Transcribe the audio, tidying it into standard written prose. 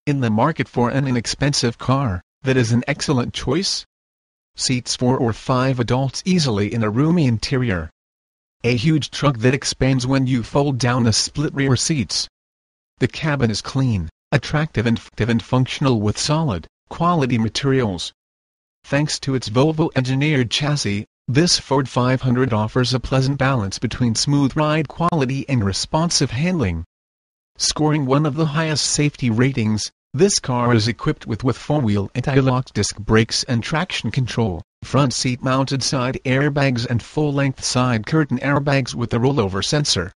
In the market for an inexpensive car that is an excellent choice? Seats 4 or 5 adults easily in a roomy interior. A huge truck that expands when you fold down the split rear seats. The cabin is clean, attractive and functional with solid, quality materials. Thanks to its Volvo-engineered chassis, this Ford 500 offers a pleasant balance between smooth ride quality and responsive handling. Scoring one of the highest safety ratings, this car is equipped with 4-wheel anti-lock disc brakes and traction control, front seat-mounted side airbags and full-length side curtain airbags with a rollover sensor.